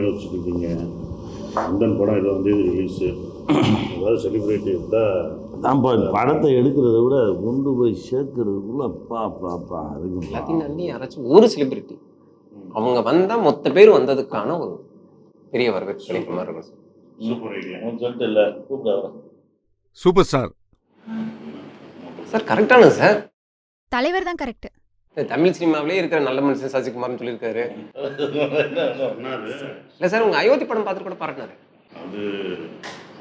வச்சுருக்கீங்க. நந்தன் படம் 20 ரிலீஸு. ஏதாவது செலிப்ரேட் இருந்தால் தான் படத்தை எடுக்கிறத விட கொண்டு போய் சேர்க்கறதுக்குள்ள பாப்பா அதுக்கு எல்லாத்தையும் தாண்டி யாராச்சும் ஒரு செலிபிரிட்டி அவங்க வந்தால் மொத்த பேர் வந்ததுக்கான ஒரு பெரிய வரவேற்பு கிடைக்கிற மாதிரி இருக்கும். சூப்பர் ஐடியா சொல்லிட்டு இல்லை கூப்பிடாத சூப்பர் ஸ்டார் சார் கரெக்டானது சார். தலைவர் தான் கரெக்ட். தமிழ் சினிமாவிலே இருக்கிற நல்ல மனுஷன் சசிகுமார்னு சொல்லியிருக்காரு. இல்லை சார் உங்கள் அயோத்தி படம் பார்த்துட்டு கூட பாராட்டினாரு. அது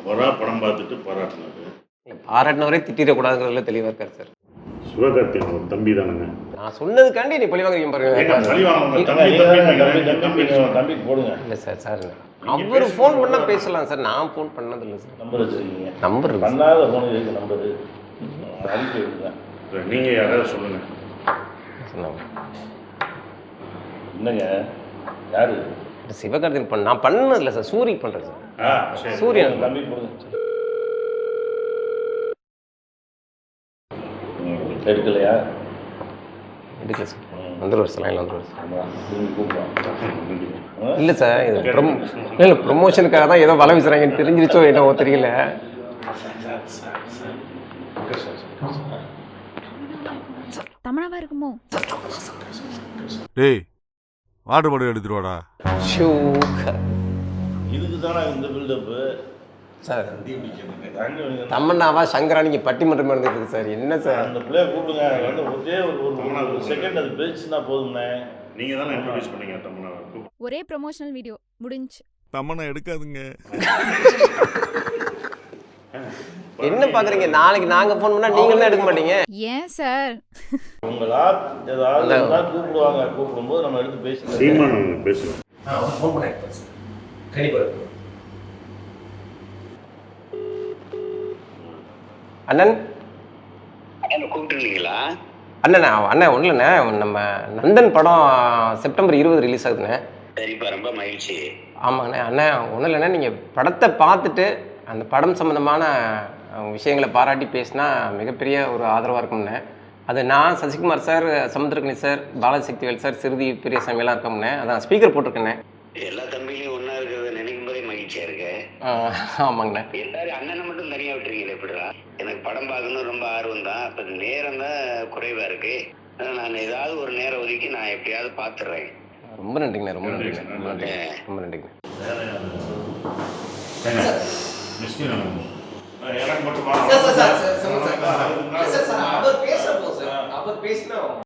அவராக படம் பார்த்துட்டு பாராட்டினாரு. பாராட்டினவரே திட்டிடக்கூடாதுங்கிறதுல தெளிவாக இருக்காரு சார். சிவகார்த்திகேயன் ஒரு தம்பி தானுங்க. நான் சொன்னதுக்காண்டி நீ பழிவாங்க தம்பி போடுங்க. இல்லை சார் சார் அவர் ஃபோன் பண்ணால் பேசலாம் சார். நான் ஃபோன் பண்ணதில்லை சார். நம்பர் வச்சுருக்கீங்க. நம்பர் பண்ணாத ஃபோன் இருக்கு நம்பரு அனுப்பி விடுங்க. நீங்கள் யாராவது சொல்லுங்கள். என்னங்க யாரு? சிவகார்த்திகேயன் பண்ண நான் பண்ணதில்லை சார். சூரி பண்ணுறேன் சார். சூரியன் தம்பி போடுங்க. எடுக்கலையா? எடுக்கல சார். வந்துடுவார் சார். லைனில் வந்துடுவார் கூப்பிடுவோம். இல்லை சார் இது இல்லை ப்ரொமோஷனுக்காக தான் ஏதோ வலை வீசுறாங்கன்னு தெரிஞ்சிருச்சோ என்னவோ தெரியல. தமிழாவா இருக்குமோ? டேய் வாட்டர் பாட்டில் எடுத்துட்டு வாடா. இதுக்கு தானே இந்த பில்டப்பு சார். தமன்னாவா சங்கரா நீங்கள் பட்டிமன்றம் இருந்துட்டு இருக்கு சார். என்ன சார் அந்த பிள்ளைய கூப்பிடுங்க. வந்து ஒரே ஒரு செகண்ட் அது பேச்சுன்னா போதும்ண்ணே. நீங்கள் தானே இன்ட்ரோடியூஸ் பண்ணீங்க தமன்னா. ஒரே ப்ரொமோஷனல் வீடியோ முடிஞ்சு. தமன்னா எடுக்காதுங்க. என்ன பார்க்குறீங்க? நாளைக்கு நாங்கள் ஃபோன் பண்ணால் நீங்கள் தான் எடுக்க மாட்டீங்க. ஏன் சார்? உங்களா ஏதாவது கூப்பிடுவாங்க. கூப்பிடும்போது நம்ம எடுத்து பேசுவோம். பேசுவோம். ஃபோன் பண்ணேன் கண்டிப்பாக. அண்ணன் கூப்பிட்டுருந்தீங்களா? அண்ணா அண்ணன் ஒன்றும் இல்லைண்ணே. நம்ம நந்தன் படம் செப்டம்பர் 20 ரிலீஸ் ஆகுதுண்ணே. சரிப்பா ரொம்ப மகிழ்ச்சி. ஆமாங்கண்ணே. அண்ணே ஒன்றும் இல்லைண்ணே. நீங்கள் படத்தை பார்த்துட்டு அந்த படம் சம்மந்தமான விஷயங்களை பாராட்டி பேசினா மிகப்பெரிய ஒரு ஆதரவாக இருக்கும்ண்ணே. அது நான் Sasikumar sir, Samuthirakani sir, Balaji Sakthivel sir, சிறுதி பெரியசாமியெல்லாம் இருக்கோம்ண்ணே. அதான் ஸ்பீக்கர் போட்டிருக்கேண்ணே. எல்லா தம்பிலையும் ஒன்றா இருக்கிறத நினைக்கும் போதே மகிழ்ச்சியாக இருக்கு. ஆமாங்கண்ணே. எல்லாரும் அண்ணனை மட்டும் தனியாக விட்டுறீங்களே எப்படிடா? எனக்கு படம் பார்க்கணும் ரொம்ப ஆர்வம் தான். இப்போ நேரம் தான் குறைவாக இருக்கு. நான் ஏதாவது ஒரு நேரம் ஒதுக்கி நான் எப்படியாவது பார்த்துடுறேன். ரொம்ப நன்றிங்கண்ணே. ரொம்ப நன்றிங்கண்ணே. ரொம்ப நன்றிங்கண்ணே. எனக்கு மட்டுமா? அவர் பேசுனா